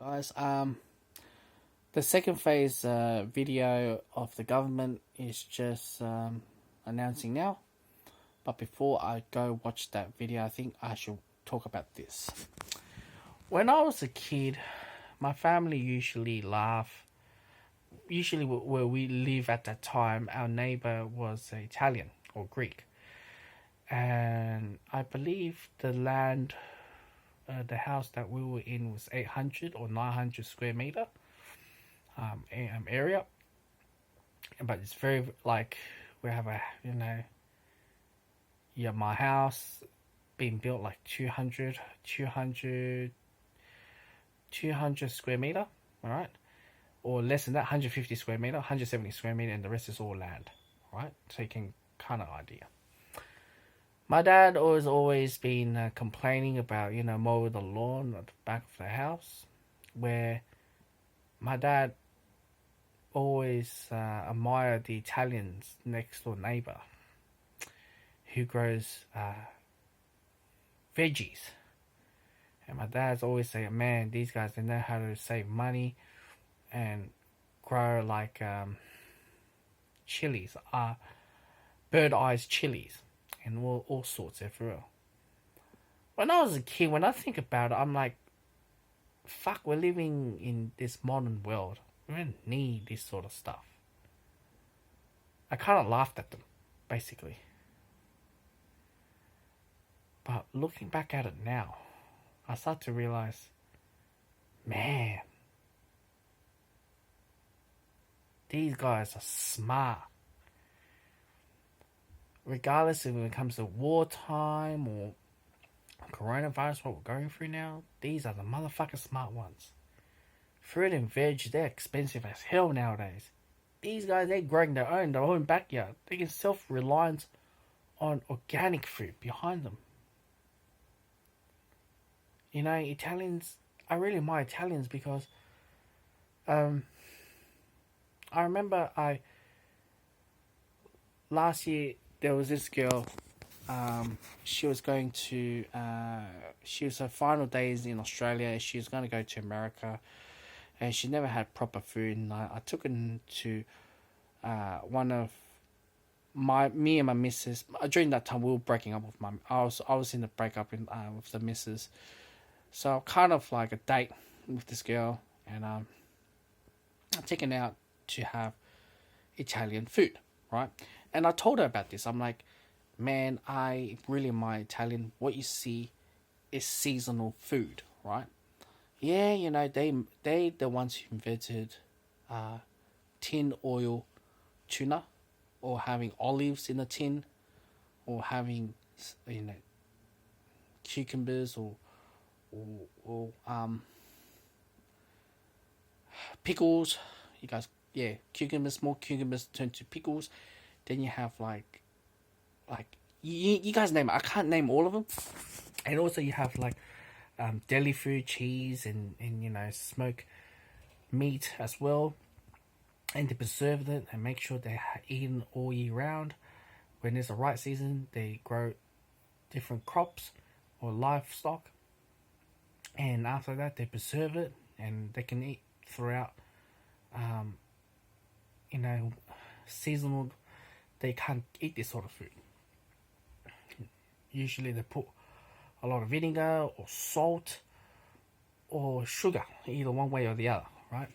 Guys, the second phase video of the government is just announcing now. But before I go watch that video, I think I should talk about this. When I was a kid, my family usually laugh. Usually, where we live at that time, our neighbor was Italian or Greek, and I believe the house that we were in was 800 or 900 square meter area, but it's very like we have my house being built like 200 square meter, all right, or less than that, 150 square meter, 170 square meter, and the rest is all land, right? So you can kind of idea. My dad always been complaining about mowing the lawn at the back of the house, where my dad always admired the Italians next door neighbor who grows veggies. And my dad's always saying, man, these guys, they know how to save money and grow like chilies, bird eyes chilies, and all sorts everywhere. When I was a kid, when I think about it, I'm like, fuck, we're living in this modern world. We don't need this sort of stuff. I kind of laughed at them, basically. But looking back at it now, I start to realize, man, these guys are smart. Regardless if it comes to wartime or coronavirus, what we're going through now, these are the motherfucking smart ones. Fruit and veg, they're expensive as hell nowadays. These guys, they're growing their own backyard. They can self-reliance on organic food behind them. Italians, I really admire Italians because I remember last year there was this girl, she was going to, she was her final days in Australia, she was going to go to America, and she never had proper food, and I took her to one of me and my missus. During that time we were breaking up with I was in the breakup with the missus, so kind of like a date with this girl, and I'm taken out to have Italian food, right? And I told her about this. I'm like, man, I really admire Italian. What you see is seasonal food, right? Yeah, they the ones who invented tin oil tuna, or having olives in a tin, or having cucumbers or pickles. You guys, yeah, small cucumbers turn to pickles. Then you have like you guys name it. I can't name all of them. And also you have like deli food, cheese, and smoked meat as well. And they preserve it and make sure they're eaten all year round. When there's the right season, they grow different crops or livestock. And after that, they preserve it and they can eat throughout. Seasonal. They can't eat this sort of food. Usually they put a lot of vinegar or salt or sugar, either one way or the other, right?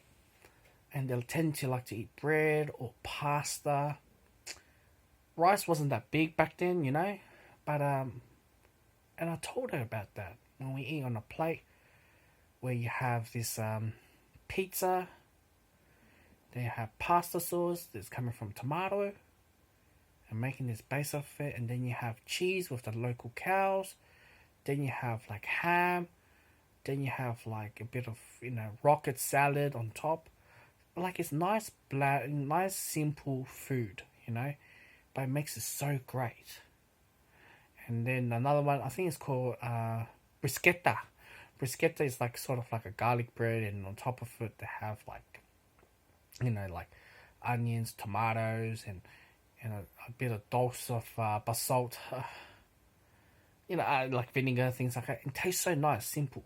And they'll tend to like to eat bread or pasta. Rice wasn't that big back then, but and I told her about that. When we eat on a plate where you have this pizza, they have pasta sauce that's coming from tomato and making this base of it, and then you have cheese with the local cows, then you have like ham, then you have like a bit of rocket salad on top. Like, it's nice simple food, but it makes it so great. And then another one, I think it's called bruschetta. Bruschetta is like sort of like a garlic bread, and on top of it they have like like onions, tomatoes, and a bit of dose of basalt, like vinegar, things like that. It tastes so nice, simple.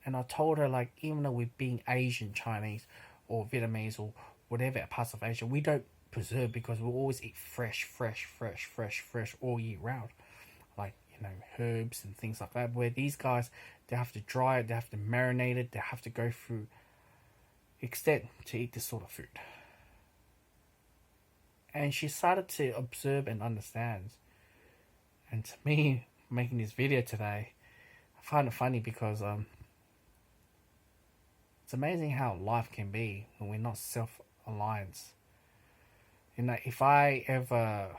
And I told her, like, even though we're being Asian, Chinese, or Vietnamese, or whatever parts of Asia, we don't preserve because we always eat fresh all year round. Like, herbs and things like that. Where these guys, they have to dry it, they have to marinate it, they have to go through extent to eat this sort of food. And she started to observe and understand. And to me, making this video today, I find it funny because it's amazing how life can be when we're not self-reliant. If I ever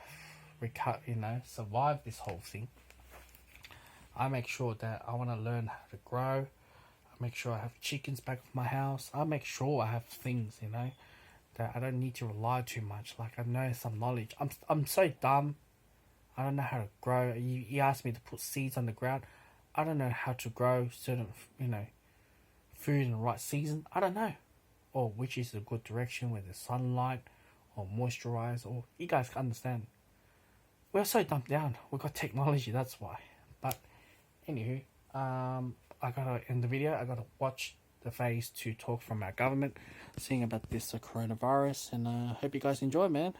survive this whole thing, I make sure that I want to learn how to grow. I make sure I have chickens back of my house. I make sure I have things, that I don't need to rely too much. Like, I know some knowledge. I'm so dumb. I don't know how to grow. You asked me to put seeds on the ground. I don't know how to grow certain, food in the right season. I don't know. Or which is a good direction, whether sunlight or moisturize, or you guys can understand. We're so dumbed down. We've got technology, that's why. But anywho, I gotta end the video. I gotta watch the phase 2 talk from our government, seeing about this coronavirus, and hope you guys enjoy, man.